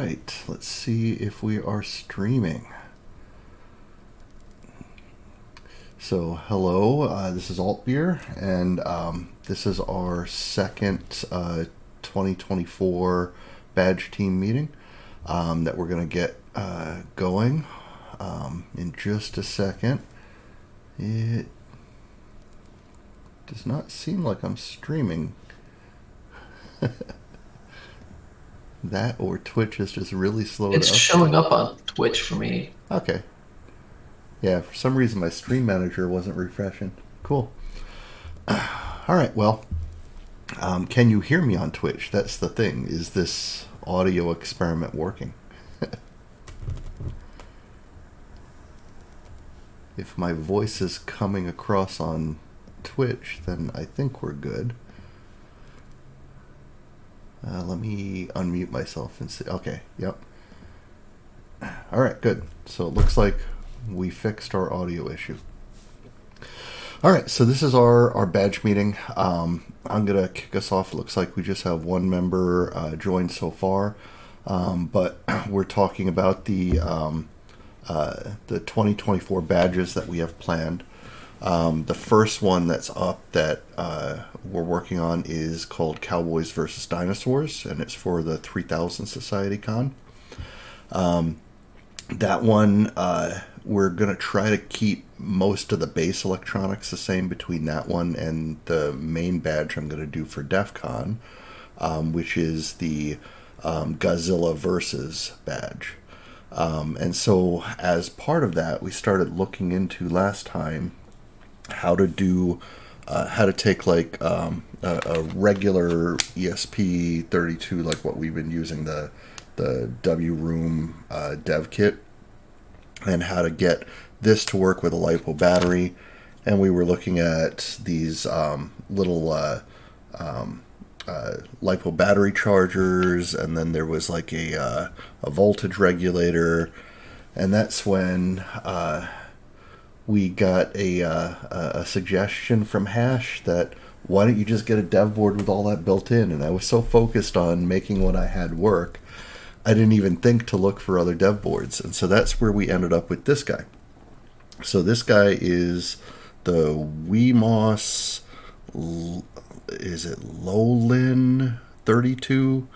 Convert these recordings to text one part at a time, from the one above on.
right, let's see if we are streaming. So, hello, this is Altbeer, and this is our second 2024 badge team meeting that we're going to get going in just a second. It does not seem like I'm streaming. That or Twitch is just really slowed It's up. showing up on Twitch for me. Okay. Yeah, for some reason my stream manager wasn't refreshing. Cool. All right, well, can you hear me on Twitch? That's the thing. Is this audio experiment working? If my voice is coming across on Twitch, then I think we're good. Let me unmute myself and see. Okay, yep. All right, good. So it looks like we fixed our audio issue. All right, so this is our badge meeting. I'm going to kick us off. It looks like we just have one member joined so far, but we're talking about the 2024 badges that we have planned. The first one that's up that we're working on is called Cowboys versus Dinosaurs, and it's for the 3000 Society Con. That one, we're going to try to keep most of the base electronics the same between that one and the main badge I'm going to do for DEF CON, which is the Godzilla versus badge. And so as part of that, we started looking into last time how to take like a regular ESP32, like what we've been using, the W Room dev kit, and how to get this to work with a LiPo battery. And we were looking at these little LiPo battery chargers, and then there was like a voltage regulator, and that's when we got a suggestion from Hash that why don't you just get a dev board with all that built in? And I was so focused on making what I had work, I didn't even think to look for other dev boards. And so that's where we ended up with this guy. So this guy is the WeMOS, is it Lowlin 32?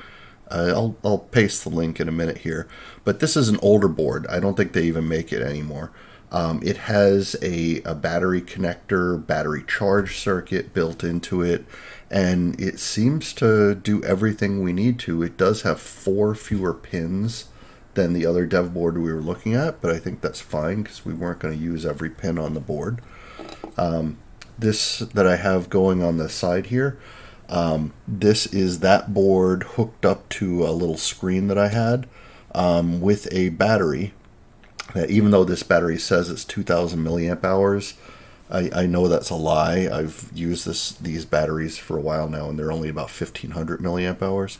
I'll paste the link in a minute here. But this is an older board. I don't think they even make it anymore. It has a battery connector, battery charge circuit built into it, and it seems to do everything we need to. It does have 4 fewer pins than the other dev board we were looking at, but I think that's fine because we weren't going to use every pin on the board. This that I have going on the side here, this is that board hooked up to a little screen that I had with a battery. That even though this battery says it's 2,000 milliamp hours, I know that's a lie. I've used these batteries for a while now, and they're only about 1,500 milliamp hours.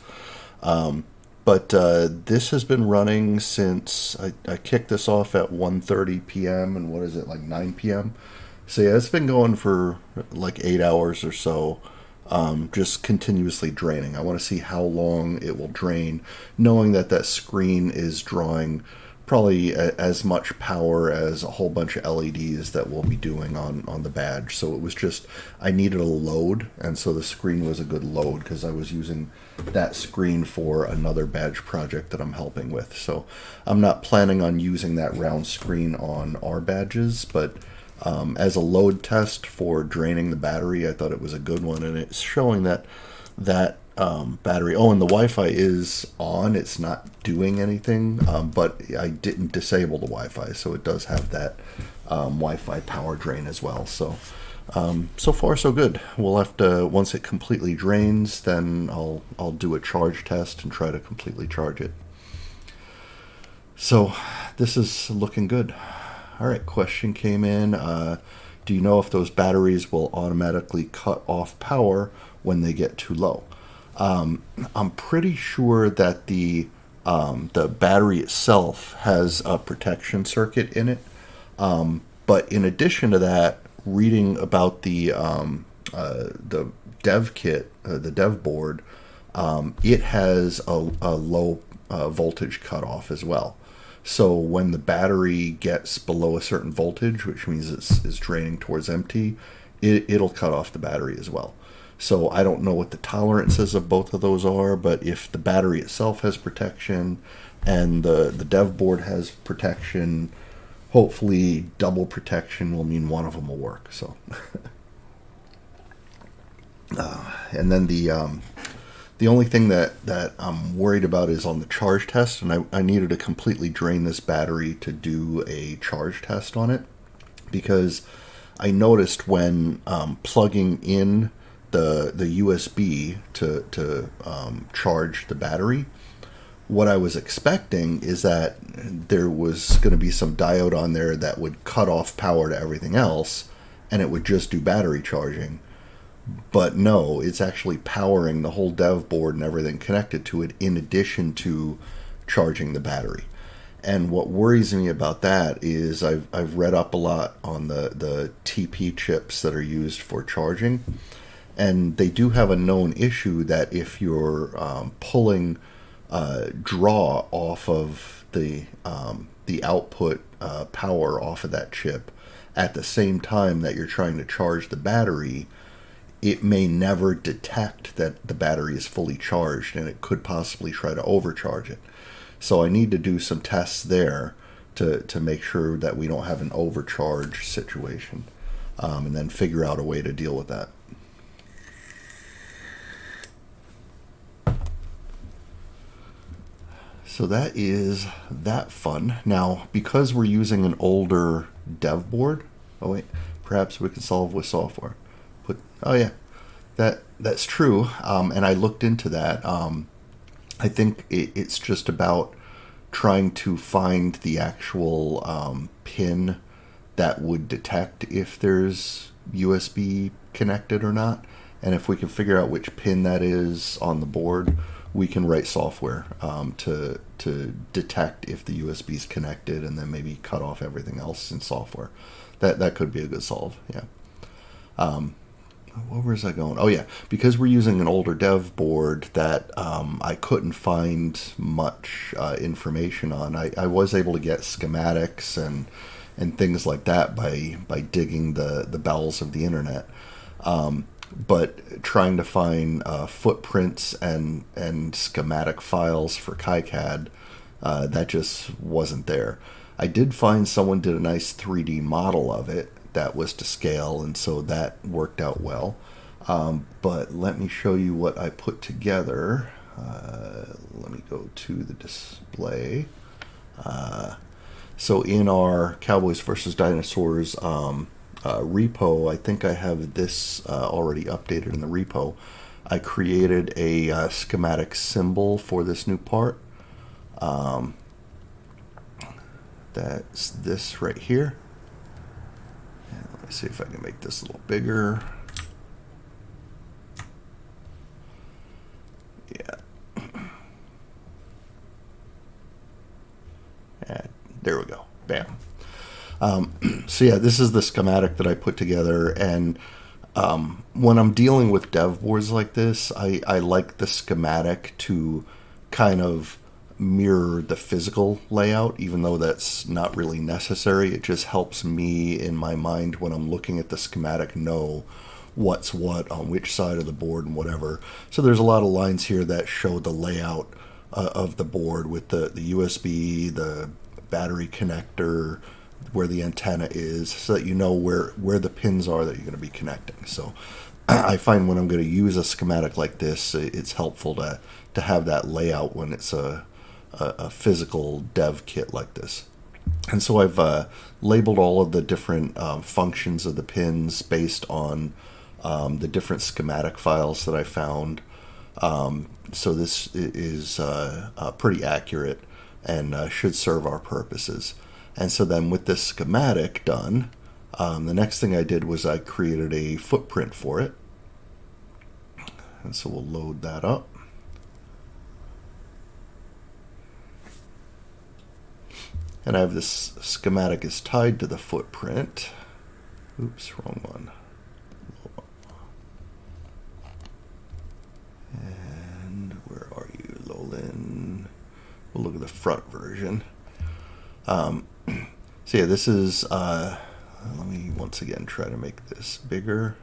But this has been running since I kicked this off at 1:30 p.m. and what is it, like 9 p.m.? So yeah, it's been going for like 8 hours or so, just continuously draining. I want to see how long it will drain, knowing that screen is drawing probably as much power as a whole bunch of LEDs that we'll be doing on the badge. So it was just, I needed a load, and so the screen was a good load because I was using that screen for another badge project that I'm helping with. So I'm not planning on using that round screen on our badges, but as a load test for draining the battery, I thought it was a good one, and it's showing that battery. Oh, and the Wi-Fi is on. It's not doing anything, but I didn't disable the Wi-Fi, so it does have that Wi-Fi power drain as well. So, so far so good. We'll have to, once it completely drains, then I'll do a charge test and try to completely charge it. So this is looking good. All right, question came in. Do you know if those batteries will automatically cut off power when they get too low? I'm pretty sure that the battery itself has a protection circuit in it. But in addition to that, reading about the dev kit, the dev board, it has a low voltage cutoff as well. So when the battery gets below a certain voltage, which means it's draining towards empty, it'll cut off the battery as well. So I don't know what the tolerances of both of those are, but if the battery itself has protection and the dev board has protection, hopefully double protection will mean one of them will work. So, and then the only thing that I'm worried about is on the charge test, and I needed to completely drain this battery to do a charge test on it, because I noticed when plugging in the USB to charge the battery, what I was expecting is that there was going to be some diode on there that would cut off power to everything else, and it would just do battery charging. But no, it's actually powering the whole dev board and everything connected to it in addition to charging the battery. And what worries me about that is I've read up a lot on the TP chips that are used for charging, and they do have a known issue that if you're pulling draw off of the output power off of that chip at the same time that you're trying to charge the battery, it may never detect that the battery is fully charged, and it could possibly try to overcharge it. So I need to do some tests there to make sure that we don't have an overcharge situation, and then figure out a way to deal with that. So that is that fun. Now, because we're using an older dev board, oh wait, perhaps we can solve with software. Oh yeah, that's true. And I looked into that. I think it's just about trying to find the actual pin that would detect if there's USB connected or not. And if we can figure out which pin that is on the board, we can write software to detect if the USB is connected, and then maybe cut off everything else in software. That could be a good solve. Yeah. Where was I going? Oh yeah, because we're using an older dev board that I couldn't find much information on. I was able to get schematics and things like that by digging the bowels of the internet. But trying to find footprints and schematic files for KiCad, that just wasn't there. I did find someone did a nice 3D model of it that was to scale, and so that worked out well. But let me show you what I put together. Let me go to the display. So in our Cowboys versus Dinosaurs repo, I think I have this already updated in the repo. I created a schematic symbol for this new part. That's this right here. And let me see if I can make this a little bigger. Yeah. And there we go. Bam. So yeah, this is the schematic that I put together, and when I'm dealing with dev boards like this, I like the schematic to kind of mirror the physical layout, even though that's not really necessary. It just helps me in my mind when I'm looking at the schematic know what's what on which side of the board and whatever. So there's a lot of lines here that show the layout of the board with the USB, the battery connector, where the antenna is, so that you know where the pins are that you're going to be connecting. So I find when I'm going to use a schematic like this, it's helpful to have that layout when it's a physical dev kit like this. And so I've labeled all of the different functions of the pins based on the different schematic files that I found. So this is pretty accurate and should serve our purposes. And so then with this schematic done, the next thing I did was I created a footprint for it. And so we'll load that up. And I have this schematic is tied to the footprint. Oops, wrong one. And where are you, Lolin? we'll look at the front version. So yeah, this is, let me once again try to make this bigger.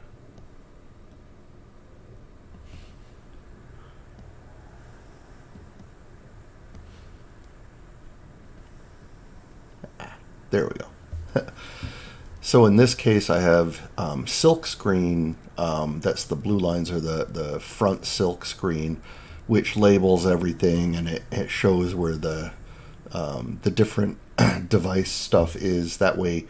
There we go. So in this case, I have silk screen. That's the blue lines are the front silk screen, which labels everything, and it shows where the different device stuff is. That way,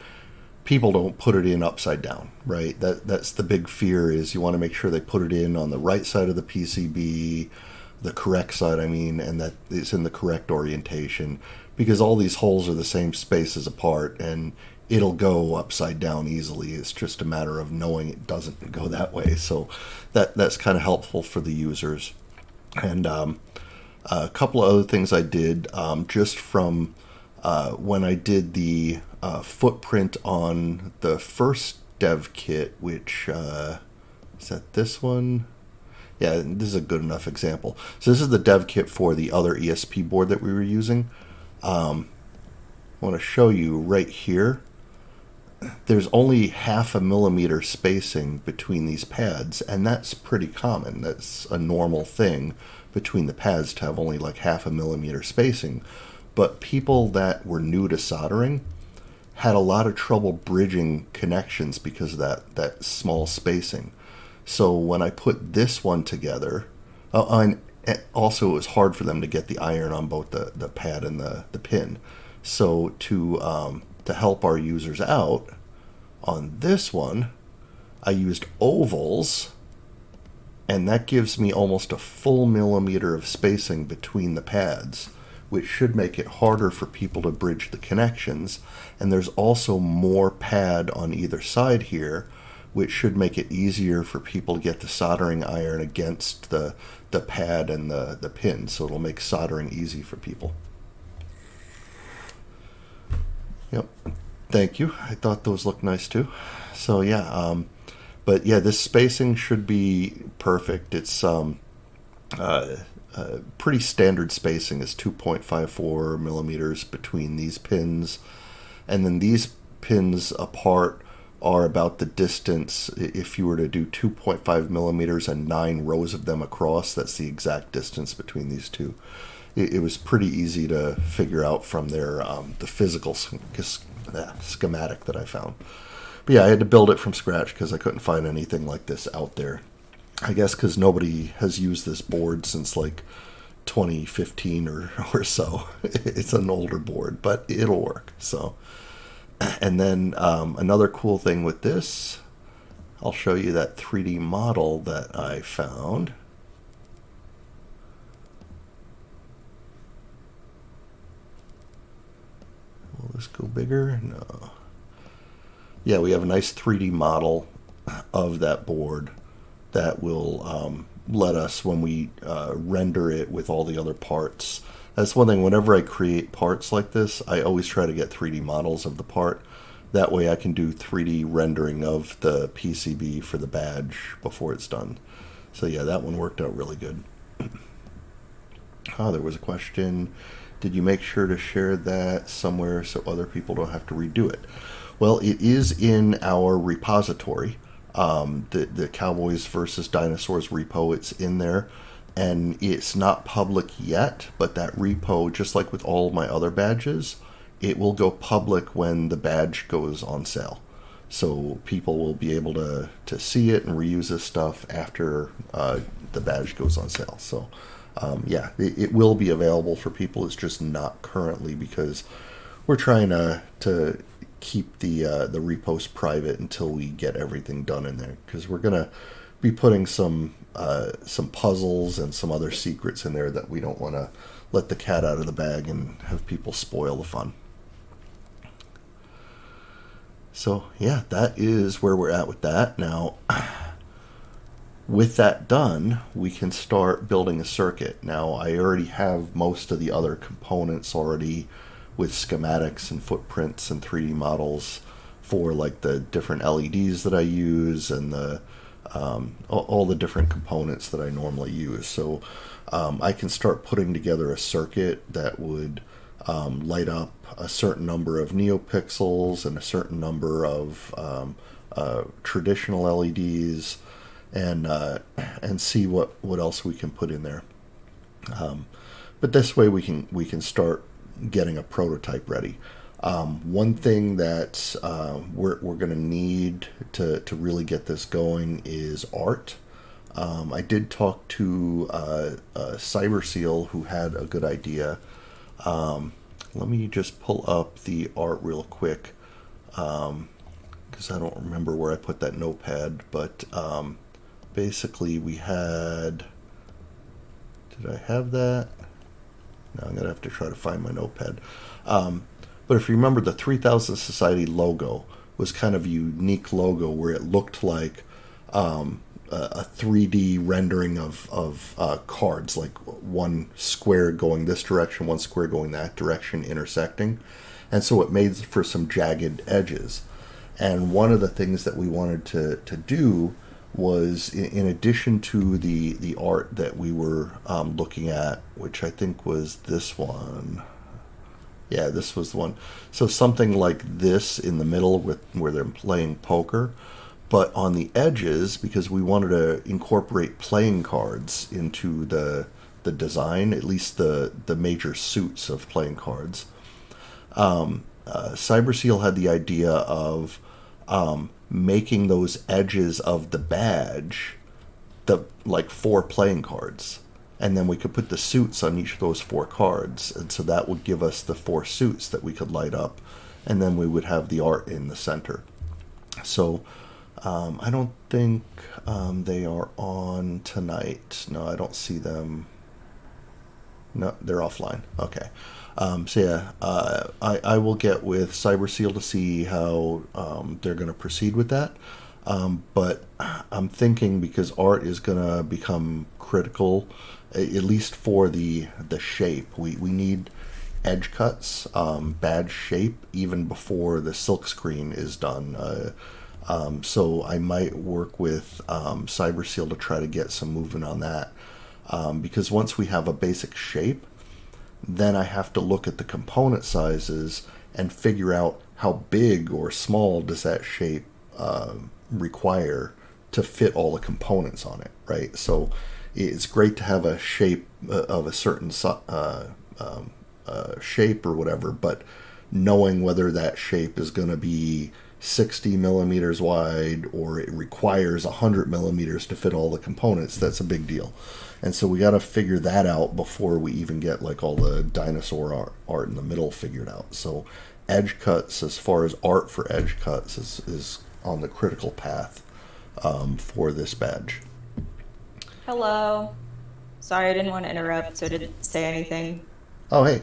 people don't put it in upside down, right? That's the big fear, is you want to make sure they put it in on the right side of the PCB, the correct side, I mean, and that it's in the correct orientation, because all these holes are the same spaces apart, and it'll go upside down easily. It's just a matter of knowing it doesn't go that way. So that's kind of helpful for the users. And a couple of other things I did, just from when I did the footprint on the first dev kit, which is that this one? Yeah, this is a good enough example. So this is the dev kit for the other ESP board that we were using. I want to show you right here. There's only 0.5 millimeter spacing between these pads, and that's pretty common. That's a normal thing between the pads to have only like 0.5 millimeter spacing. But people that were new to soldering had a lot of trouble bridging connections because of that small spacing. So when I put this one together, and also it was hard for them to get the iron on both the pad and the pin. So to help our users out, on this one, I used ovals, and that gives me almost a full millimeter of spacing between the pads, which should make it harder for people to bridge the connections. And there's also more pad on either side here, which should make it easier for people to get the soldering iron against the pad and the pin. So it'll make soldering easy for people. Yep. Thank you. I thought those looked nice too. So yeah, but yeah, this spacing should be perfect. It's pretty standard spacing is 2.54 millimeters between these pins, and then these pins apart are about the distance. If you were to do 2.5 millimeters and 9 rows of them across, that's the exact distance between these two. It was pretty easy to figure out from their the physical schematic that I found. But yeah, I had to build it from scratch because I couldn't find anything like this out there. I guess because nobody has used this board since like 2015 or so. It's an older board, but it'll work. So, and then another cool thing with this, I'll show you that 3D model that I found. Will this go bigger? No. Yeah, we have a nice 3D model of that board that will let us, when we render it with all the other parts. That's one thing, whenever I create parts like this, I always try to get 3D models of the part. That way I can do 3D rendering of the PCB for the badge before it's done. So yeah, that one worked out really good. There was a question. Did you make sure to share that somewhere so other people don't have to redo it? Well, it is in our repository. The Cowboys versus Dinosaurs repo, it's in there, and it's not public yet, but that repo, just like with all of my other badges, it will go public when the badge goes on sale. So people will be able to see it and reuse this stuff after the badge goes on sale. So yeah, it will be available for people. It's just not currently because we're trying to keep the repost private until we get everything done in there, because we're gonna be putting some puzzles and some other secrets in there that we don't want to let the cat out of the bag and have people spoil the fun. So yeah, that is where we're at with that. Now, with that done, we can start building a circuit. Now, I already have most of the other components already with schematics and footprints and 3D models for like the different LEDs that I use and the all the different components that I normally use. So I can start putting together a circuit that would light up a certain number of neopixels and a certain number of traditional LEDs, and see what else we can put in there. But this way we can start getting a prototype ready. One thing that we're going to need to really get this going is art. I did talk to CyberSeal, who had a good idea. Let me just pull up the art real quick, because I don't remember where I put that notepad. But basically, we had. Did I have that? No, I'm gonna have to try to find my notepad. But if you remember, the 3000 Society logo was kind of a unique logo where it looked like a 3D rendering of cards, like one square going this direction, one square going that direction, intersecting. And so it made for some jagged edges. And one of the things that we wanted to do was, in addition to the art that we were looking at, which I think was this one. Yeah, this was the one. So something like this in the middle where they're playing poker, but on the edges, because we wanted to incorporate playing cards into the design, at least the major suits of playing cards. CyberSeal had the idea of making those edges of the badge like 4 playing cards, and then we could put the suits on each of those 4 cards, and so that would give us the 4 suits that we could light up, and then we would have the art in the center. So I don't think they are on tonight. No, I don't see them. No, they're offline. Okay. So yeah, I will get with CyberSeal to see how they're going to proceed with that. But I'm thinking, because art is going to become critical, at least for the shape. We need edge cuts, badge shape, even before the silk screen is done. So I might work with CyberSeal to try to get some movement on that. Because once we have a basic shape, then I have to look at the component sizes and figure out how big or small does that shape require to fit all the components on it, right? So it's great to have a shape of a certain shape or whatever, but knowing whether that shape is going to be 60 millimeters wide or it requires 100 millimeters to fit all the components, that's a big deal. And so we got to figure that out before we even get like all the dinosaur art in the middle figured out. So edge cuts, as far as art for edge cuts, is on the critical path for this badge. Hello. Sorry, I didn't want to interrupt, so I didn't say anything. Oh, hey.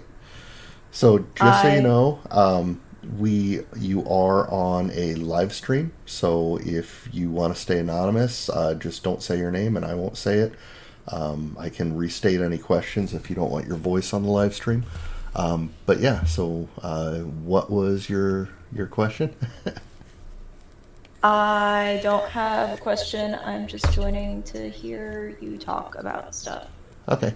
So just so you I know, you are on a live stream. So if you want to stay anonymous, just don't say your name, and I won't say it. I can restate any questions if you don't want your voice on the live stream. But yeah, so what was your question? I don't have a question. I'm just joining to hear you talk about stuff. Okay.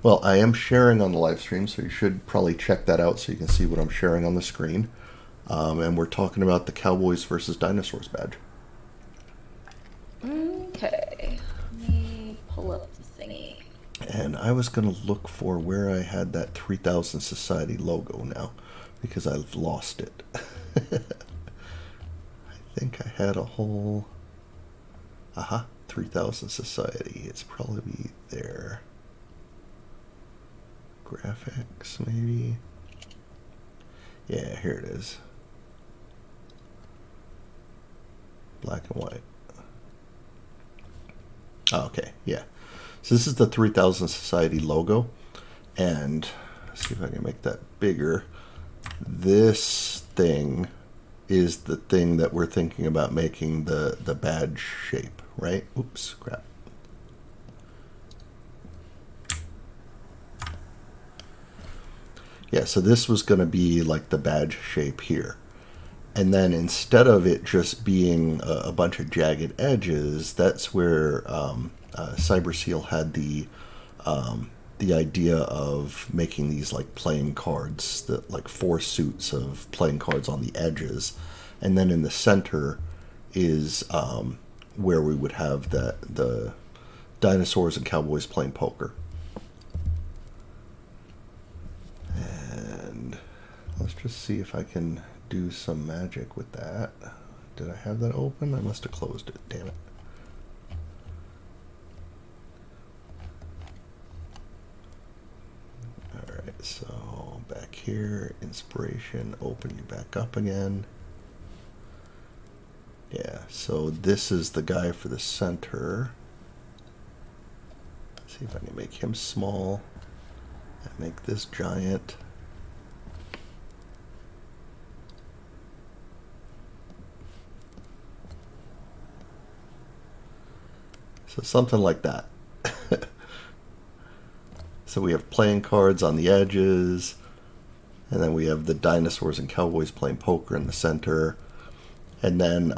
Well, I am sharing on the live stream, so you should probably check that out so you can see what I'm sharing on the screen. And we're talking about the Cowboys versus Dinosaurs badge. Okay. Let me pull up the thingy. And I was going to look for where I had that 3000 Society logo now, because I've lost it. I think I had a whole... Aha, 3000 Society. It's probably there. Graphics, maybe? Yeah, here it is. Black and white. Oh, okay, yeah. So this is the 3000 Society logo. And let's see if I can make that bigger. This thing is the thing that we're thinking about making the badge shape, right? Oops, crap. Yeah, so this was going to be like the badge shape here. And then instead of it just being a bunch of jagged edges, that's where CyberSeal had the the idea of making these like playing cards, that like 4 suits of playing cards on the edges, and then in the center is where we would have the dinosaurs and cowboys playing poker. And let's just see if I can do some magic with that. Did I have that open? I must have closed it. Damn it. Alright, so back here, inspiration, open you back up again. Yeah, so this is the guy for the center. Let's see if I can make him small and make this giant. So something like that. So we have playing cards on the edges, and then we have the dinosaurs and cowboys playing poker in the center. And then,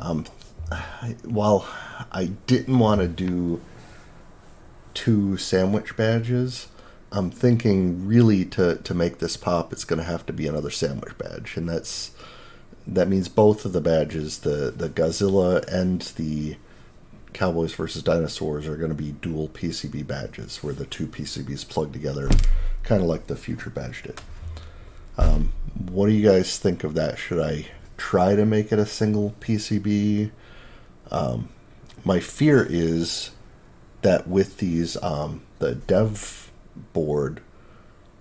while I didn't want to do 2 sandwich badges, I'm thinking really to make this pop, it's going to have to be another sandwich badge. And that means both of the badges, the Godzilla and the Cowboys versus Dinosaurs, are going to be dual PCB badges, where the 2 PCBs plug together, kind of like the Future badge did. What do you guys think of that? Should I try to make it a single PCB? My fear is that with these, the dev board,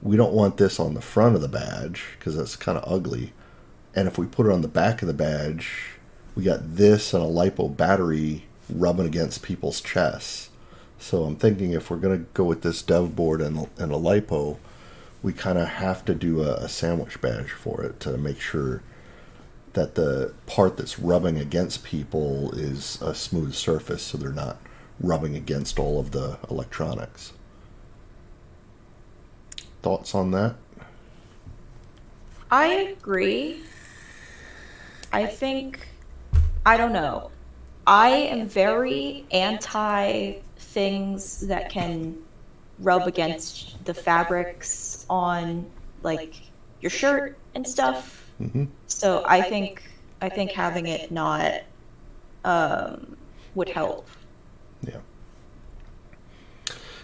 we don't want this on the front of the badge because that's kind of ugly. And if we put it on the back of the badge, we got this and a LiPo battery rubbing against people's chests. So I'm thinking if we're going to go with this dev board and a LiPo, we kind of have to do a sandwich badge for it to make sure that the part that's rubbing against people is a smooth surface, so they're not rubbing against all of the electronics. Thoughts on that? I agree. I think, I don't know. I am very anti things that can rub against the fabrics on like your shirt and stuff. Mm-hmm. So I think having it not would help. Yeah.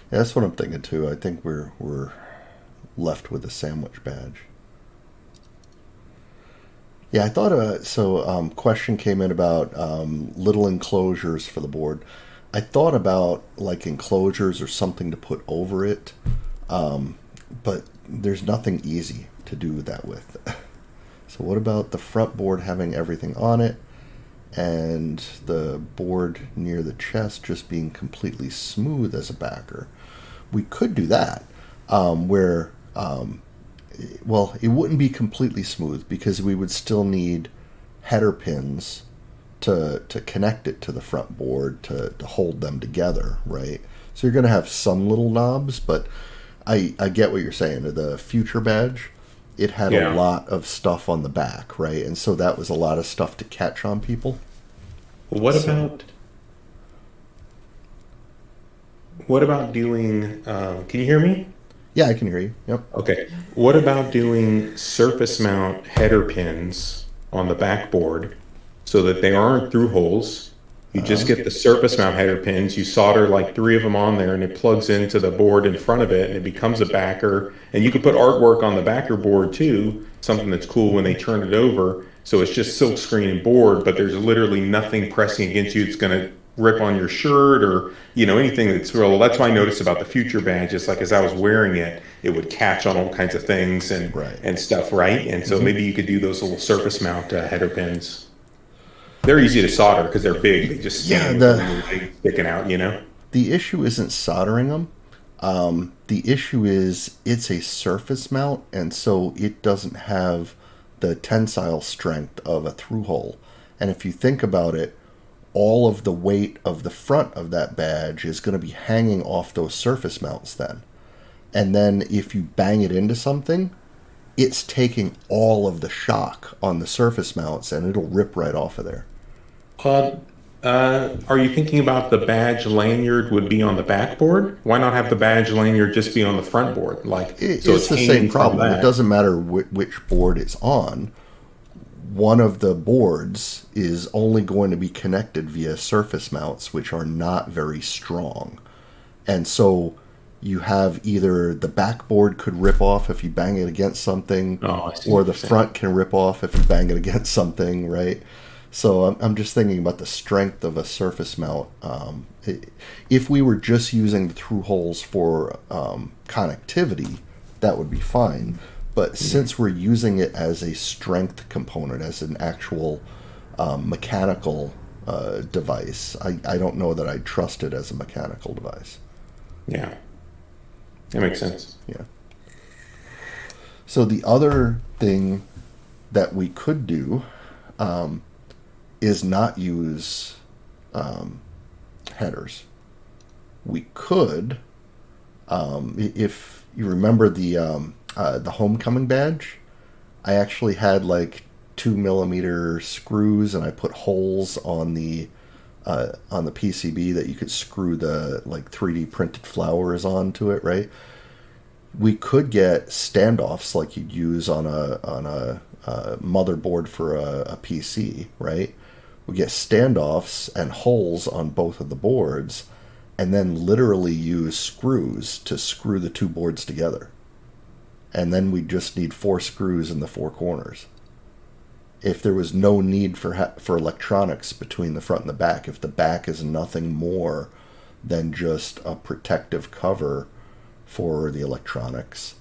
That's what I'm thinking too. I think we're left with a sandwich badge. Yeah, I thought question came in about little enclosures for the board. I thought about like enclosures or something to put over it, but there's nothing easy to do that with. So what about the front board having everything on it, and the board near the chest just being completely smooth as a backer? We could do that, well, it wouldn't be completely smooth because we would still need header pins to connect it to the front board to hold them together, right? So you're going to have some little knobs, but I get what you're saying. The Future badge, it had a lot of stuff on the back, right? And so that was a lot of stuff to catch on people. What about doing, can you hear me? Yeah, I can hear you. Yep. Okay. What about doing surface mount header pins on the backboard so that they aren't through holes? You just get the surface mount header pins, you solder like 3 of them on there, and it plugs into the board in front of it, and it becomes a backer. And you can put artwork on the backer board too, something that's cool when they turn it over. So it's just silk screen and board, but there's literally nothing pressing against you. It's going to rip on your shirt or anything that's real. That's what I noticed about the Future badge. It's like as I was wearing it, it would catch on all kinds of things and stuff, right? And so maybe you could do those little surface mount header pins. They're easy to solder because they're big. They just stand sticking out. The issue isn't soldering them. The issue is it's a surface mount, and so it doesn't have the tensile strength of a through hole. And if you think about it, all of the weight of the front of that badge is going to be hanging off those surface mounts then. And then if you bang it into something, it's taking all of the shock on the surface mounts and it'll rip right off of there. Are you thinking about the badge lanyard would be on the backboard? Why not have the badge lanyard just be on the front board? Like, so It's it's the same hanging from problem. It that. doesn't matter which board it's on. One of the boards is only going to be connected via surface mounts, which are not very strong. And so you have either the backboard could rip off if you bang it against something, Oh, I see or what the you're saying. front can rip off if you bang it against something, right? So I'm just thinking about the strength of a surface mount. If we were just using the through holes for connectivity, that would be fine. But since we're using it as a strength component, as an actual mechanical device, I don't know that I trust it as a mechanical device. Yeah, that makes sense. Yeah. So the other thing that we could do is not use headers. We could, if you remember the homecoming badge, I actually had like 2 millimeter screws, and I put holes on the PCB that you could screw the like 3D printed flowers onto it, right? We could get standoffs like you'd use on a motherboard for a PC, right? We get standoffs and holes on both of the boards, and then literally use screws to screw the two boards together. And then we just need 4 screws in the 4 corners. If there was no need for electronics between the front and the back, if the back is nothing more than just a protective cover for the electronics,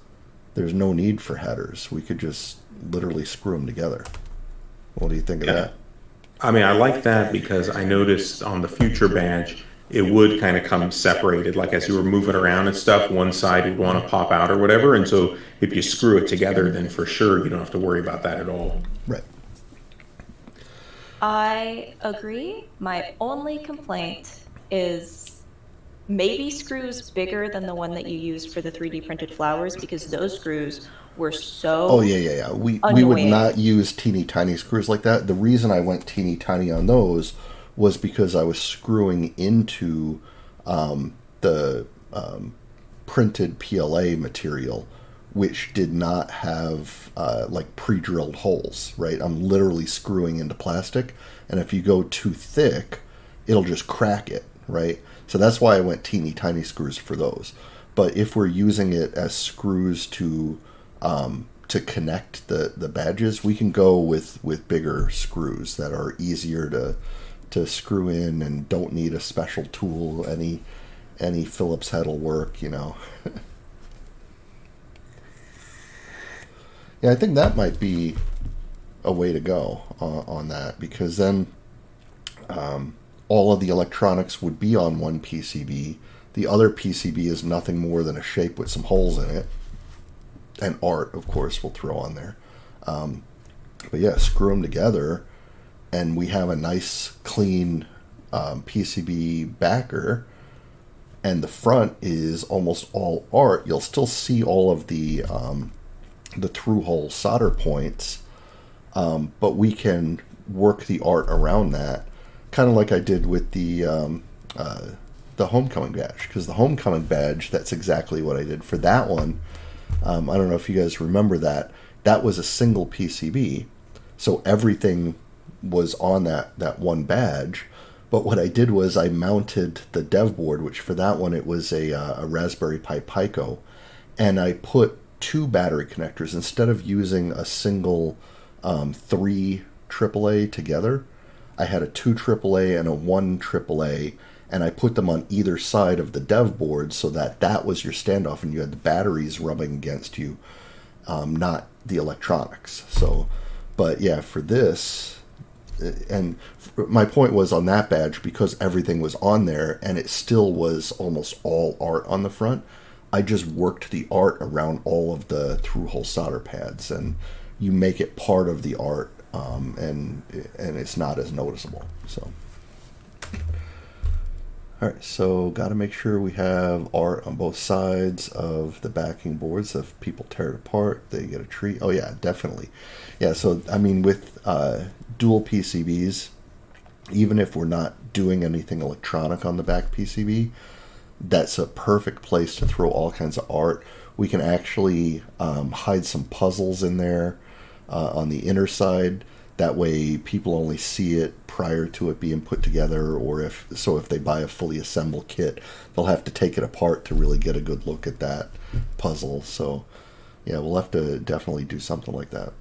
there's no need for headers. We could just literally screw them together. What do you think of Yeah. that? I mean, I like that because I noticed on the future badge, it would kind of come separated. Like as you were moving around and stuff, one side would want to pop out or whatever. And so if you screw it together, then for sure you don't have to worry about that at all. Right. I agree. My only complaint is maybe screws bigger than the one that you used for the 3D printed flowers, because those screws were so Oh yeah. We would annoying. not use teeny tiny screws like that. The reason I went teeny tiny on those was because I was screwing into the printed PLA material, which did not have like pre-drilled holes. Right, I'm literally screwing into plastic, and if you go too thick, it'll just crack it. Right, so that's why I went teeny tiny screws for those. But if we're using it as screws to connect the badges, we can go with bigger screws that are easier to screw in and don't need a special tool. Any Phillips head will work, you know. Yeah, I think that might be a way to go on that, because then all of the electronics would be on one PCB. The other PCB is nothing more than a shape with some holes in it. And art, of course, we'll throw on there. But yeah, screw them together, and we have a nice, clean PCB backer. And the front is almost all art. You'll still see all of the through-hole solder points, but we can work the art around that, kind of like I did with the homecoming badge. Because the homecoming badge, that's exactly what I did for that one. I don't know if you guys remember that. That was a single PCB, so everything was on that one badge. But what I did was I mounted the dev board, which for that one it was a Raspberry Pi Pico, and I put 2 battery connectors instead of using a single 3 AAA together. I had a 2 AAA and a 1 AAA, and I put them on either side of the dev board so that was your standoff, and you had the batteries rubbing against you, not the electronics. So, but yeah, for this, and my point was on that badge, because everything was on there and it still was almost all art on the front, I just worked the art around all of the through-hole solder pads, and you make it part of the art, and it's not as noticeable. So, all right, so got to make sure we have art on both sides of the backing boards. If people tear it apart, they get a treat. Oh yeah, definitely. Yeah, so I mean, with dual PCBs, even if we're not doing anything electronic on the back PCB, that's a perfect place to throw all kinds of art. We can actually hide some puzzles in there on the inner side. That way, people only see it prior to it being put together, or if they buy a fully assembled kit, they'll have to take it apart to really get a good look at that puzzle. So, yeah, we'll have to definitely do something like that.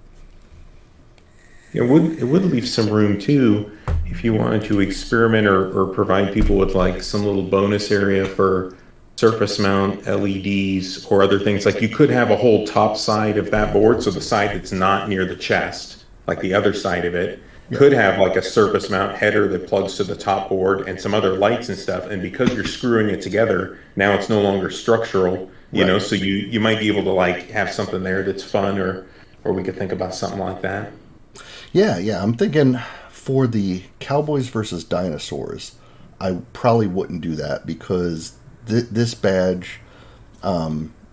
It would leave some room too if you wanted to experiment or provide people with like some little bonus area for surface mount LEDs or other things. Like you could have a whole top side of that board, so the side that's not near the chest, like the other side of it, could have like a surface mount header that plugs to the top board and some other lights and stuff. And because you're screwing it together, now it's no longer structural, Right. so you might be able to like have something there that's fun, or we could think about something like that. Yeah. I'm thinking for the Cowboys versus Dinosaurs, I probably wouldn't do that because this badge,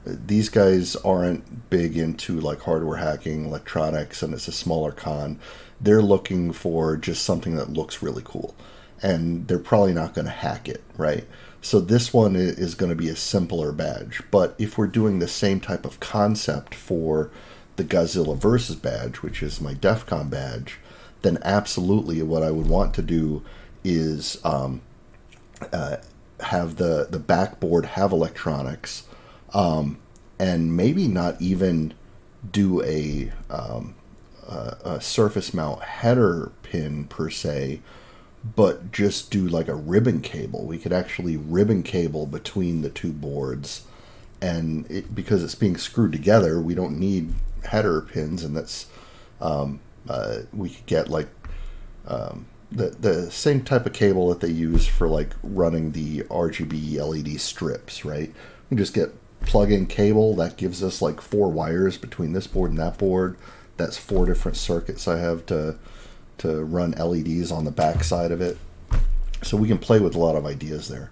these guys aren't big into like hardware hacking, electronics, and it's a smaller con. They're looking for just something that looks really cool, and they're probably not going to hack it, right? So this one is going to be a simpler badge. But if we're doing the same type of concept for the Godzilla versus badge, which is my DEF CON badge, then absolutely what I would want to do is have the backboard have electronics, and maybe not even do a surface mount header pin per se, but just do like a ribbon cable. We could actually ribbon cable between the two boards, and because it's being screwed together, we don't need header pins, and that's we could get like the same type of cable that they use for like running the RGB LED strips, right? We just get plug-in cable that gives us like 4 wires between this board and that board. That's 4 different circuits I have to run LEDs on the back side of it. So we can play with a lot of ideas there.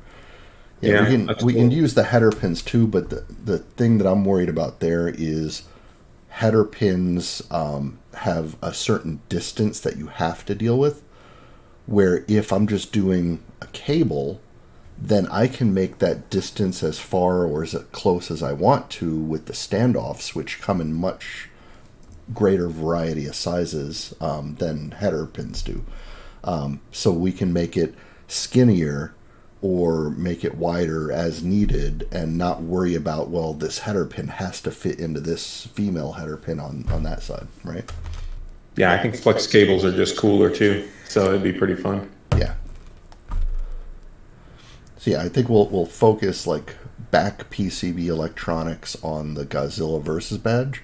Yeah, Yeah, that's we can cool. use the header pins too, but the thing that I'm worried about there is header pins have a certain distance that you have to deal with, where if I'm just doing a cable, then I can make that distance as far or as close as I want to with the standoffs, which come in much greater variety of sizes than header pins do. So we can make it skinnier or make it wider as needed and not worry about, well, this header pin has to fit into this female header pin on that side, right? Yeah, I think flex cables are just cooler too, so it'd be pretty fun. Yeah. So yeah, I think we'll focus like back PCB electronics on the Godzilla versus badge.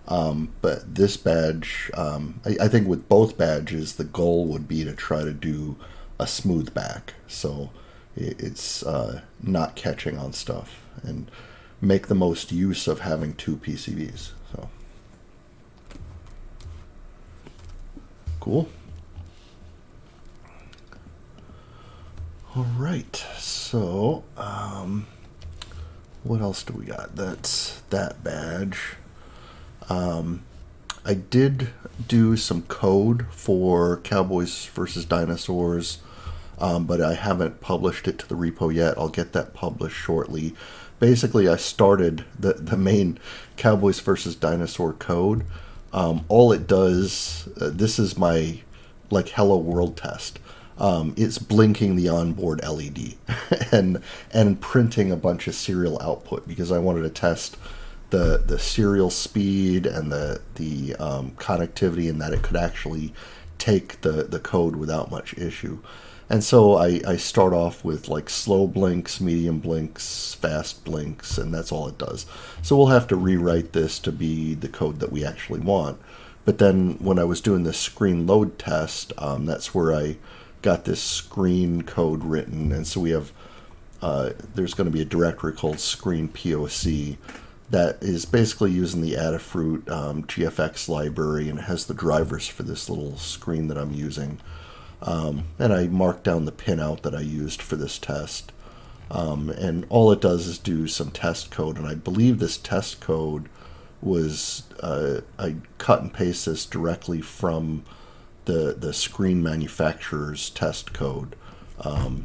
But this badge, I think with both badges, the goal would be to try to do a smooth back, so it's not catching on stuff, and make the most use of having 2 PCBs. So cool. All right. So what else do we got? That's that badge. I did do some code for Cowboys versus Dinosaurs, but I haven't published it to the repo yet. I'll get that published shortly. Basically, I started the main Cowboys versus Dinosaur code. All it does, this is my like Hello World test. It's blinking the onboard LED and printing a bunch of serial output because I wanted to test the serial speed and the connectivity, and that it could actually take the code without much issue. And so I start off with like slow blinks, medium blinks, fast blinks, and that's all it does. So we'll have to rewrite this to be the code that we actually want. But then when I was doing the screen load test, that's where I got this screen code written. And so we have, there's going to be a directory called screen POC that is basically using the Adafruit GFX library, and it has the drivers for this little screen that I'm using. And I marked down the pinout that I used for this test. And all it does is do some test code, and I believe this test code was, I cut and paste this directly from the screen manufacturer's test code.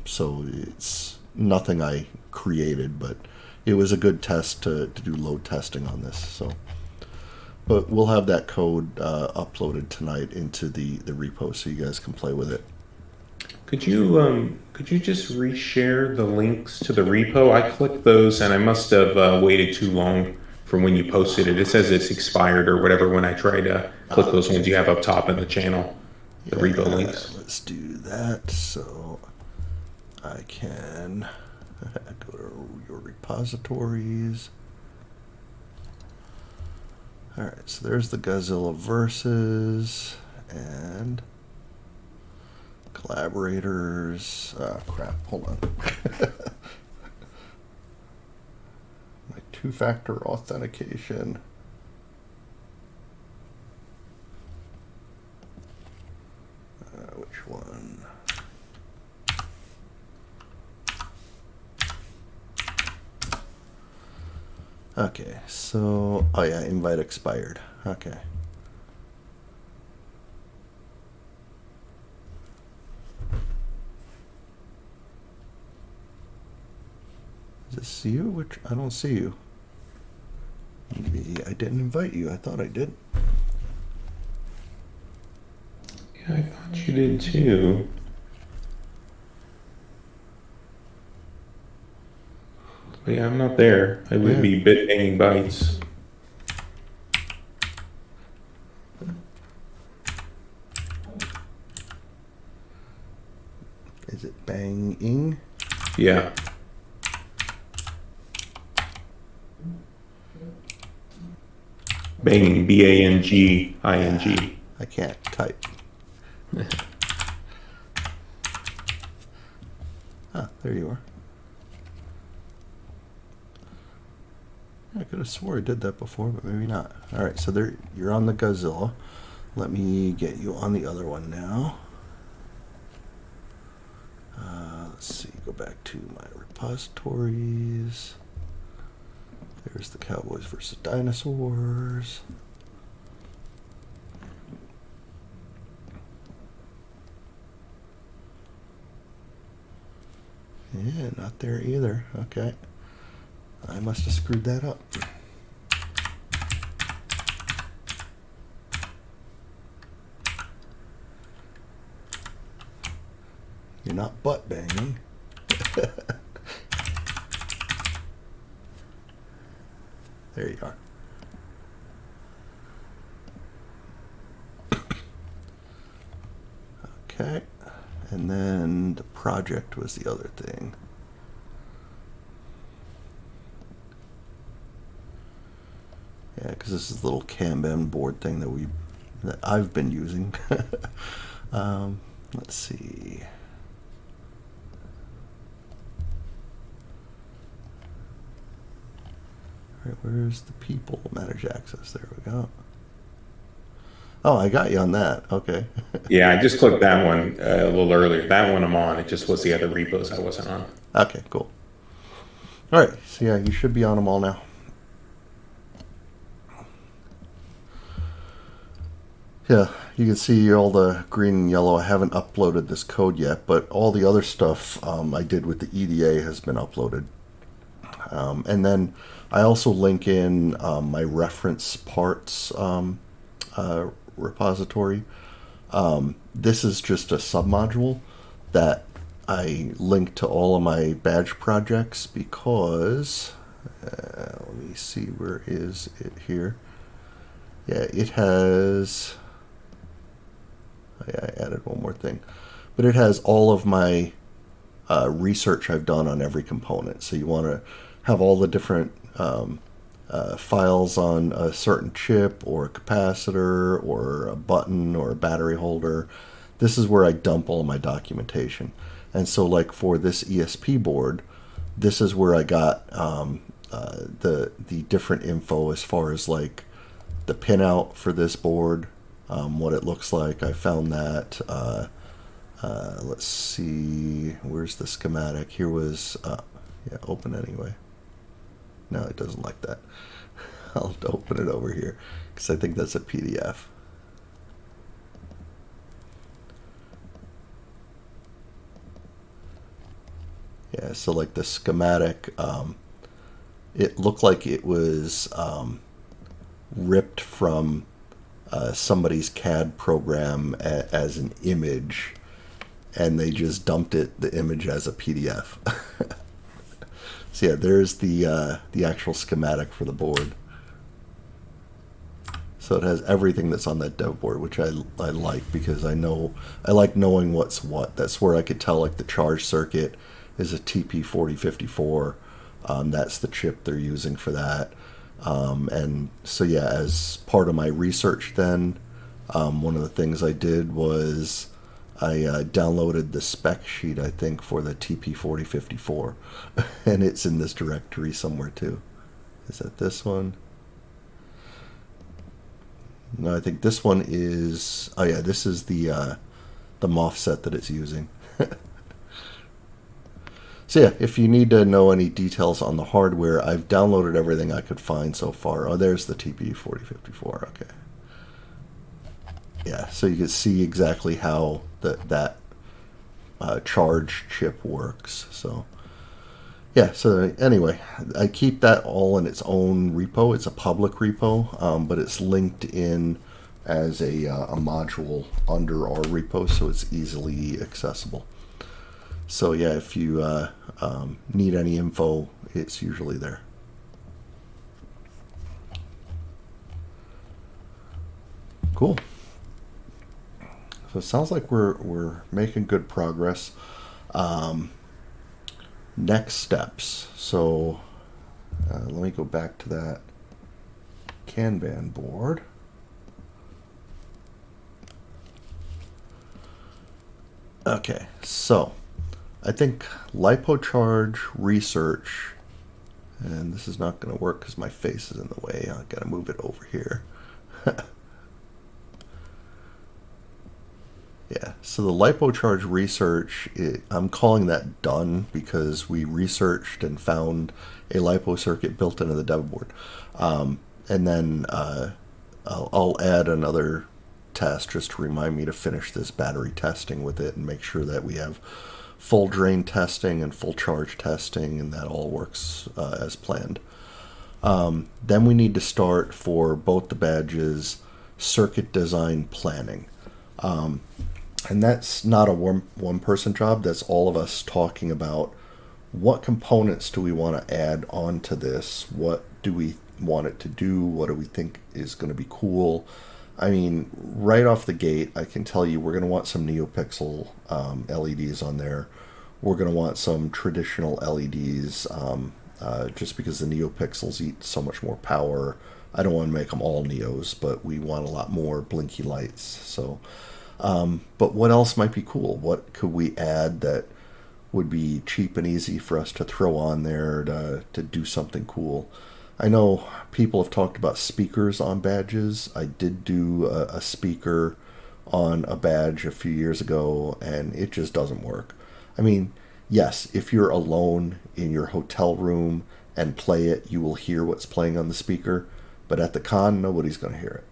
So it's nothing I created, but it was a good test to do load testing on this. So, but we'll have that code uploaded tonight into the repo so you guys can play with it. Could you just reshare the links to the repo? I clicked those and I must have waited too long for when you posted it. It says it's expired or whatever when I try to click those ones you have up top in the channel, the repo links. Let's do that. So I can go to your repositories. All right, so there's the Godzilla versus and collaborators. Oh, crap. Hold on. My two-factor authentication. Which one? Okay, so, oh yeah, invite expired. Okay. Is this you? Which, I don't see you. Maybe I didn't invite you. I thought I did. Yeah, I thought you did too. But yeah, I'm not there. I would be bit banging bytes. Is it banging? Yeah. Banging, BANGING. I can't type. Ah, there you are. I could have swore I did that before, but maybe not. All right, so there you're on the Godzilla. Let me get you on the other one now. Let's see, go back to my repositories. There's the Cowboys versus Dinosaurs. Yeah, not there either. Okay. I must have screwed that up. You're not butt banging. There you are. Okay. And then the project was the other thing. Yeah, because this is the little Kanban board thing that I've been using. Let's see. All right, where's the people manage access? There we go. Oh, I got you on that. Okay. Yeah, I just clicked that one a little earlier. That one I'm on. It just was the other repos I wasn't on. Okay, cool. All right, so yeah, you should be on them all now. Yeah, you can see all the green and yellow. I haven't uploaded this code yet, but all the other stuff I did with the EDA has been uploaded. And then I also link in my reference parts repository. This is just a submodule that I link to all of my badge projects because, let me see, where is it here? Yeah, it has, I added one more thing, but it has all of my research I've done on every component. So you want to have all the different files on a certain chip or a capacitor or a button or a battery holder. This is where I dump all my documentation. And so like for this ESP board, this is where I got the different info as far as like the pinout for this board, what it looks like. I found that. Let's see, where's the schematic? Here was, yeah, open anyway. No, it doesn't like that. I'll have to open it over here because I think that's a PDF. so like the schematic, it looked like it was ripped from somebody's CAD program as an image, and they just dumped the image as a PDF. So yeah, there's the actual schematic for the board. So it has everything that's on that dev board, which I like, because I like knowing what's what. That's where I could tell, like, the charge circuit is a TP4054. That's the chip they're using for that. And so yeah, as part of my research then, one of the things I did was I downloaded the spec sheet, I think, for the TP4054, and it's in this directory somewhere too. Is that this one? No, I think this one is. Oh yeah, this is the MOFSET that it's using. So yeah, if you need to know any details on the hardware, I've downloaded everything I could find so far. Oh, there's the TP4054. Okay. Yeah, so you can see exactly how that charge chip works. So yeah, so anyway, I keep that all in its own repo. It's a public repo, but it's linked in as a module under our repo, so it's easily accessible. So yeah, if you need any info, it's usually there. Cool. So it sounds like we're making good progress. Next steps. So let me go back to that Kanban board. Okay, so I think LipoCharge research, and this is not going to work because my face is in the way. I got to move it over here. Yeah, so the LipoCharge research, I'm calling that done because we researched and found a lipo circuit built into the dev board. And then I'll add another test just to remind me to finish this battery testing with it and make sure that we have full drain testing and full charge testing, and that all works as planned. Then we need to start, for both the badges, circuit design planning. And that's not a one-person job. That's all of us talking about what components do we want to add onto this? What do we want it to do? What do we think is going to be cool? I mean, right off the gate, I can tell you we're going to want some NeoPixel LEDs on there. We're going to want some traditional LEDs just because the NeoPixels eat so much more power. I don't want to make them all Neos, but we want a lot more blinky lights. So, but what else might be cool? What could we add that would be cheap and easy for us to throw on there to do something cool? I know people have talked about speakers on badges. I did do a speaker on a badge a few years ago, and it just doesn't work. I mean, yes, if you're alone in your hotel room and play it, you will hear what's playing on the speaker, but at the con, nobody's going to hear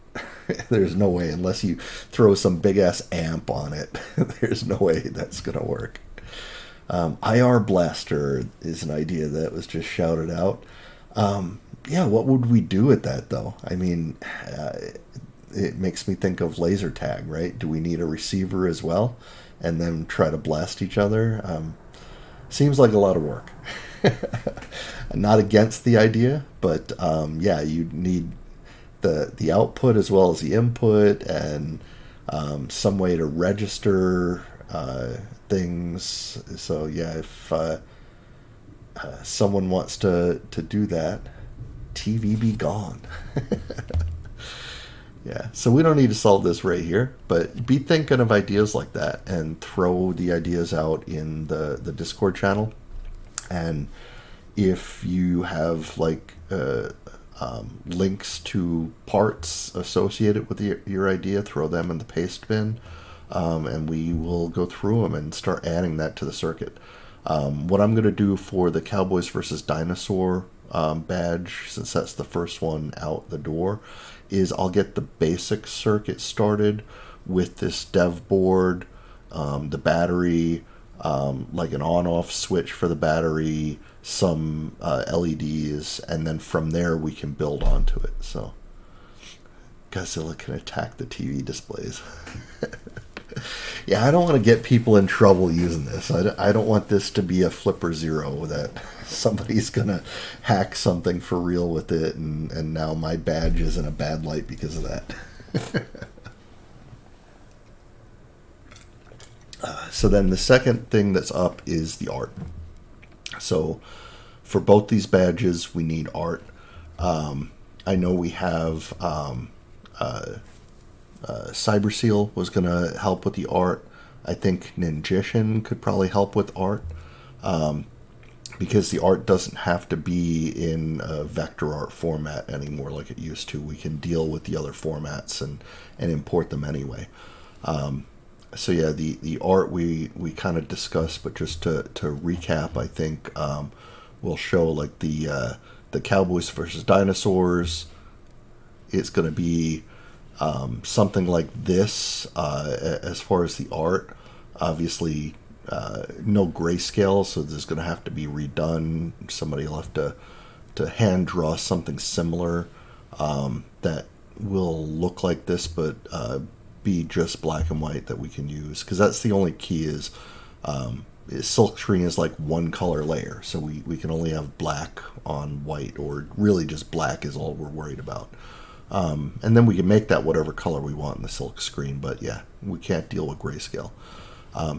it. There's no way, unless you throw some big-ass amp on it. There's no way that's going to work. IR Blaster is an idea that was just shouted out. Yeah, what would we do with that, though? I mean, it makes me think of laser tag, right? Do we need a receiver as well? And then try to blast each other? Seems like a lot of work. Not against the idea, but yeah, you need the output as well as the input, and some way to register things. So yeah, if someone wants to do that, TV be gone. Yeah, so we don't need to solve this right here, but be thinking of ideas like that and throw the ideas out in the Discord channel. And if you have like links to parts associated with your idea, throw them in the paste bin, and we will go through them and start adding that to the circuit. What I'm going to do for the Cowboys versus Dinosaur badge, since that's the first one out the door, is I'll get the basic circuit started with this dev board, the battery, like an on-off switch for the battery, some LEDs, and then from there we can build onto it. So Godzilla can attack the TV displays. Yeah, I don't want to get people in trouble using this. I don't want this to be a Flipper Zero that somebody's going to hack something for real with it, and now my badge is in a bad light because of that. So then the second thing that's up is the art. So for both these badges, we need art. I know we have Cyber Seal was going to help with the art. I think Ninjician could probably help with art, because the art doesn't have to be in a vector art format anymore like it used to. We can deal with the other formats and import them anyway. So yeah, the art we kind of discussed, but just to recap, I think we'll show like the Cowboys versus Dinosaurs. It's going to be something like this as far as the art. Obviously, no grayscale, so there's going to have to be redone. Somebody will have to hand draw something similar that will look like this, but be just black and white that we can use, because that's the only key is silkscreen is like one color layer, so we can only have black on white, or really just black is all we're worried about. And then we can make that whatever color we want in the silk screen, but yeah, we can't deal with grayscale.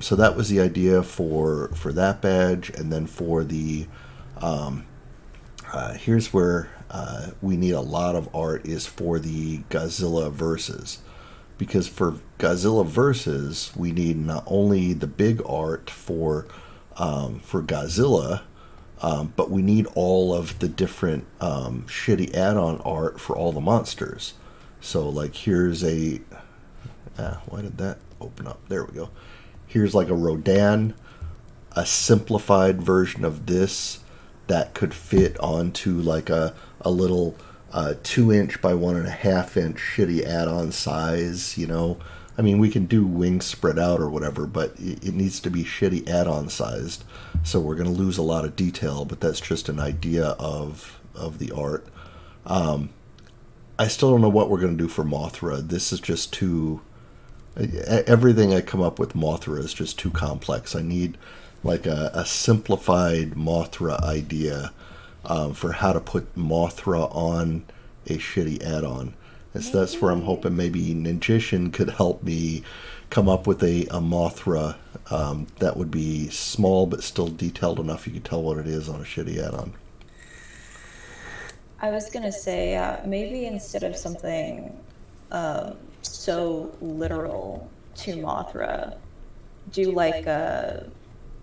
So that was the idea for that badge. And then for the here's where we need a lot of art, is for the Godzilla versus, because for Godzilla versus we need not only the big art for Godzilla, but we need all of the different shitty add-on art for all the monsters. So like here's a why did that open up? There we go. Here's like a Rodan, a simplified version of this that could fit onto like a little 2-inch by 1.5-inch shitty add-on size, you know. I mean, we can do wings spread out or whatever, but it needs to be shitty add-on sized. So we're going to lose a lot of detail, but that's just an idea of the art. I still don't know what we're going to do for Mothra. This is just too... Everything I come up with Mothra is just too complex. I need like a simplified Mothra idea for how to put Mothra on a shitty add-on. And so that's where I'm hoping maybe Ninjician could help me come up with a Mothra that would be small but still detailed enough you could tell what it is on a shitty add-on. I was gonna say, maybe instead of something so literal to Mothra, do like a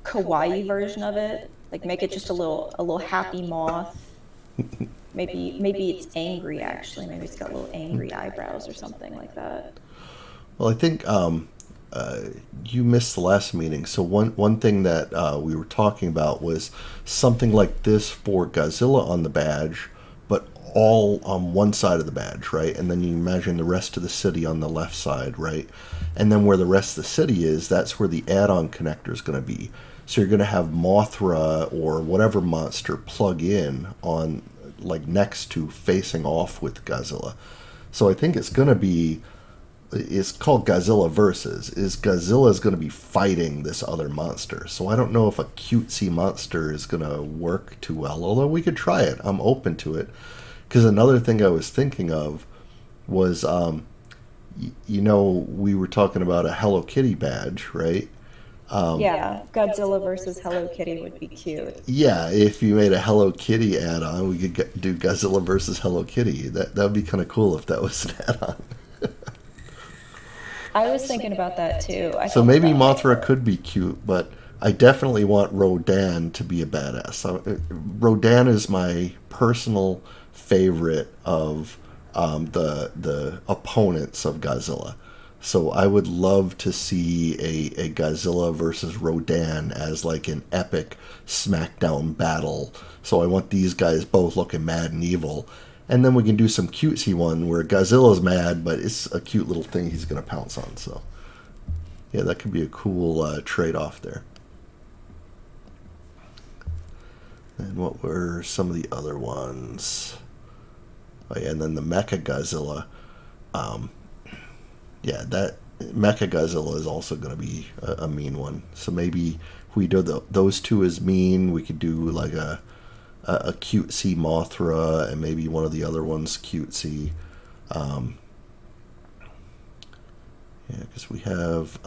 kawaii version of it. Like make it just a little happy moth. Maybe it's angry actually. Maybe it's got little angry eyebrows or something like that. Well, I think you missed the last meeting. So one thing that we were talking about was something like this for Godzilla on the badge, but all on one side of the badge, right? And then you imagine the rest of the city on the left side, right? And then where the rest of the city is, that's where the add-on connector is going to be. So you're going to have Mothra or whatever monster plug in on, like next to, facing off with Godzilla. So I think it's going to be, it's called Godzilla versus, is Godzilla's going to be fighting this other monster. So I don't know if a cutesy monster is going to work too well, although we could try it. I'm open to it. Because another thing I was thinking of was, you know, we were talking about a Hello Kitty badge, right? Yeah, Godzilla versus Hello Kitty would be cute. Yeah, if you made a Hello Kitty add-on, we could do Godzilla versus Hello Kitty. That would be kind of cool if that was an add-on. I was thinking about that too. So maybe Mothra could be cute, but I definitely want Rodan to be a badass. Rodan is my personal favorite of the opponents of Godzilla. So I would love to see a Godzilla versus Rodan as like an epic smackdown battle. So I want these guys both looking mad and evil. And then we can do some cutesy one where Godzilla's mad, but it's a cute little thing he's going to pounce on. So yeah, that could be a cool trade-off there. And what were some of the other ones? Oh, yeah, and then the Mecha Godzilla. Yeah, that Mecha Godzilla is also going to be a mean one. So maybe if we do those two as mean, we could do like a cutesy Mothra, and maybe one of the other ones cutesy. Yeah, because we have.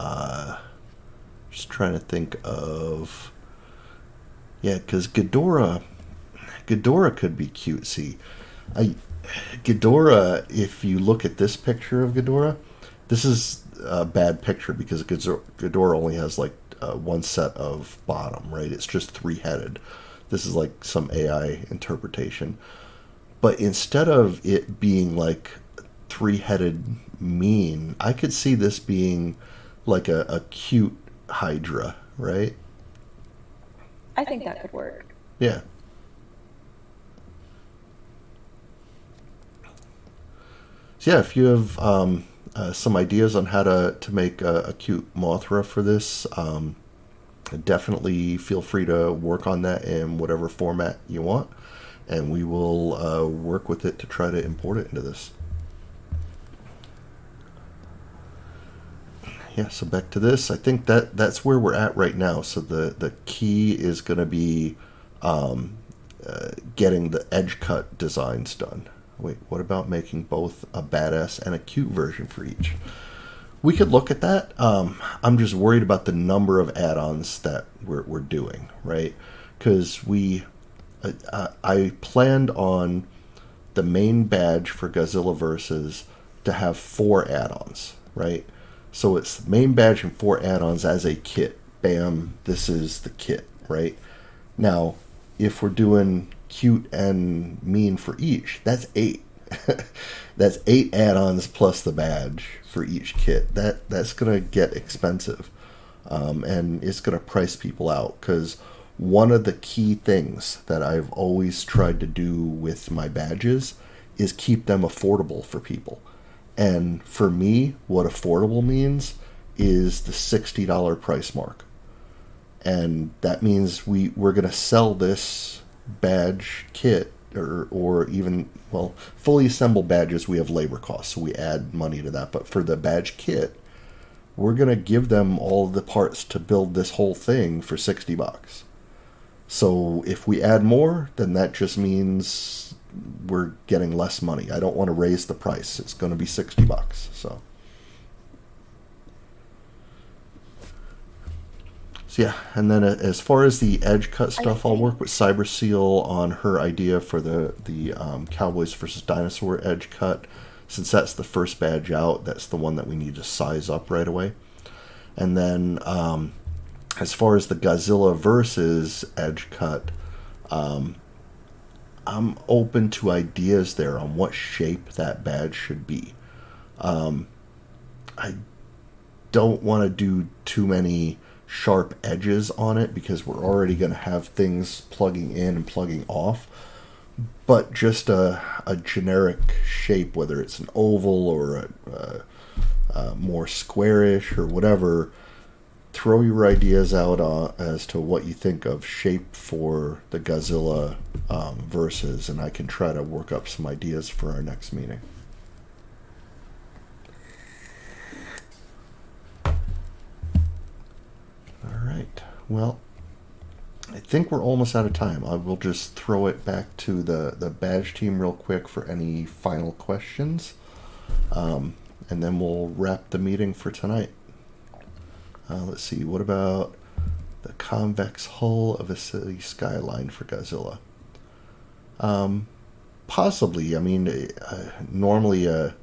Just trying to think of. Yeah, because Ghidorah could be cutesy. Ghidorah, if you look at this picture of Ghidorah, this is a bad picture because Ghidorah only has like one set of bottom, right? It's just three-headed. This is like some AI interpretation. But instead of it being like three-headed mean, I could see this being like a cute Hydra, right? I think that could work. Yeah. So yeah, if you have some ideas on how to make a cute Mothra for this, definitely feel free to work on that in whatever format you want, and we will work with it to try to import it into this. Yeah, so back to this. I think that's where we're at right now. So the key is going to be getting the edge cut designs done. Wait, what about making both a badass and a cute version for each? We could look at that. I'm just worried about the number of add-ons that we're doing, right? Because I planned on the main badge for Godzilla Versus to have 4 add-ons, right? So it's main badge and 4 add-ons as a kit. Bam, this is the kit, right? Now, if we're doing cute and mean for each, that's 8. That's 8 add-ons plus the badge for each kit. That's gonna get expensive, and it's gonna price people out. Because one of the key things that I've always tried to do with my badges is keep them affordable for people. And for me, what affordable means is the $60 price mark. And that means we're going to sell this badge kit, or even, well, fully assembled badges, we have labor costs, so we add money to that. But for the badge kit, we're going to give them all the parts to build this whole thing for $60. So if we add more, then that just means we're getting less money. I don't want to raise the price. It's going to be $60. So yeah, and then as far as the edge cut stuff, I'll work with CyberSeal on her idea for the Cowboys versus Dinosaur edge cut. Since that's the first badge out, that's the one that we need to size up right away. And then as far as the Godzilla versus edge cut, I'm open to ideas there on what shape that badge should be. I don't want to do too many sharp edges on it because we're already going to have things plugging in and plugging off. But just a generic shape, whether it's an oval or a more squarish or whatever, throw your ideas out as to what you think of shape for the Godzilla versus, and I can try to work up some ideas for our next meeting. All right. Well, I think we're almost out of time. I will just throw it back to the badge team real quick for any final questions, and then we'll wrap the meeting for tonight. Let's see, what about the convex hull of a city skyline for Godzilla? Possibly. I mean, normally a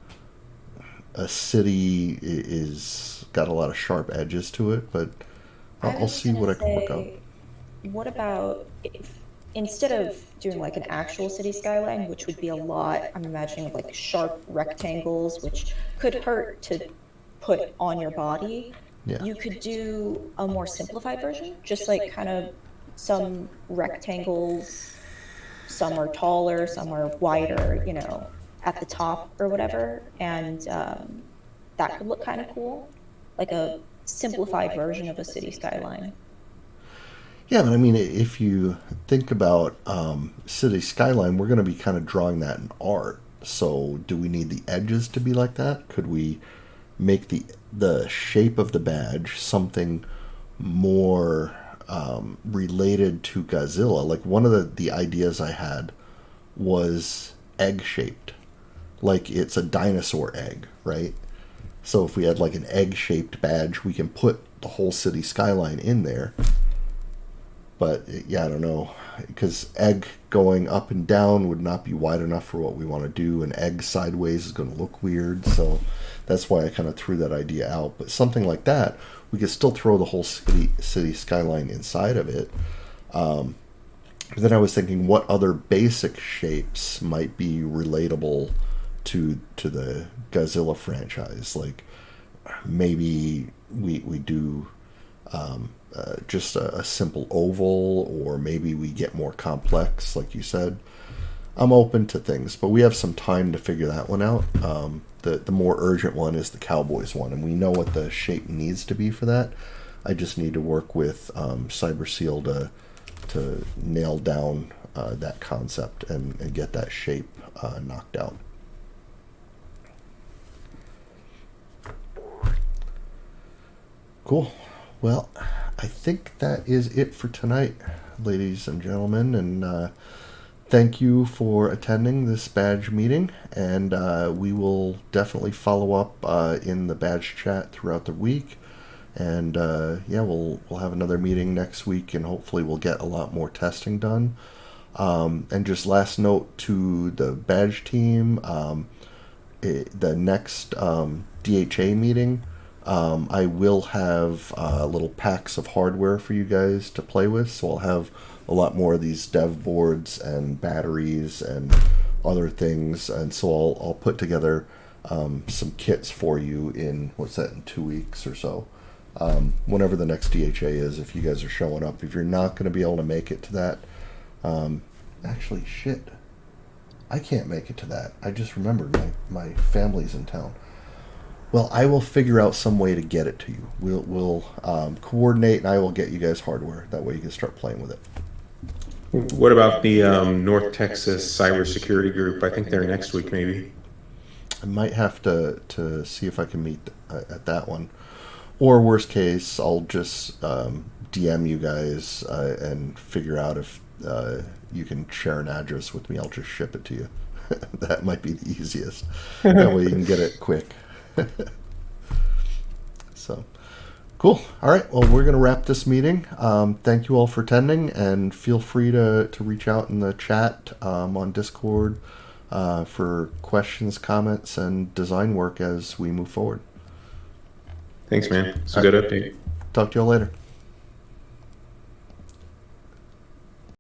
city is got a lot of sharp edges to it, but I'll see what I can work out. What about if instead of doing like an actual city skyline, which would be a lot, I'm imagining, of like sharp rectangles, which could hurt to put on your body, Yeah. you could do a more simplified version, just like kind of some rectangles, some are taller, some are wider, at the top or whatever, and that could look kind of cool, like a simplified version of a city skyline. Yeah, but I mean, if you think about city skyline, we're going to be kind of drawing that in art. So, do we need the edges to be like that? Could we make the shape of the badge something more related to Godzilla? Like one of the ideas I had was egg shaped, like it's a dinosaur egg, right? So if we had like an egg shaped badge, we can put the whole city skyline in there. But yeah, I don't know, because egg going up and down would not be wide enough for what we want to do. An egg sideways is going to look weird, so that's why I kind of threw that idea out. But something like that, we could still throw the whole city skyline inside of it. But then I was thinking, what other basic shapes might be relatable to the Godzilla franchise? Like maybe we do just a simple oval, or maybe we get more complex, like you said. I'm open to things, but we have some time to figure that one out. The more urgent one is the Cowboys one, and we know what the shape needs to be for that. I just need to work with CyberSeal to nail down that concept and get that shape knocked out. Cool. Well, I think that is it for tonight, ladies and gentlemen, and thank you for attending this badge meeting, and we will definitely follow up in the badge chat throughout the week. And yeah, we'll have another meeting next week, and hopefully we'll get a lot more testing done. And just last note to the badge team, the next DHA meeting, I will have little packs of hardware for you guys to play with. So I'll have a lot more of these dev boards and batteries and other things, and so I'll put together some kits for you in in 2 weeks or so. Whenever the next DHA is, if you guys are showing up. If you're not going to be able to make it to that, actually, shit, I can't make it to that. I just remembered my family's in town. Well, I will figure out some way to get it to you. We'll coordinate, and I will get you guys hardware. That way you can start playing with it. What about the North Texas Cybersecurity Group? I think they're next week, maybe. I might have to see if I can meet at that one. Or worst case, I'll just DM you guys and figure out if you can share an address with me. I'll just ship it to you. That might be the easiest. That way you can get it quick. So, cool. All right. Well, we're going to wrap this meeting. Thank you all for attending, and feel free to reach out in the chat on Discord for questions, comments, and design work as we move forward. Thanks, man. It's a good update. Talk to you all later.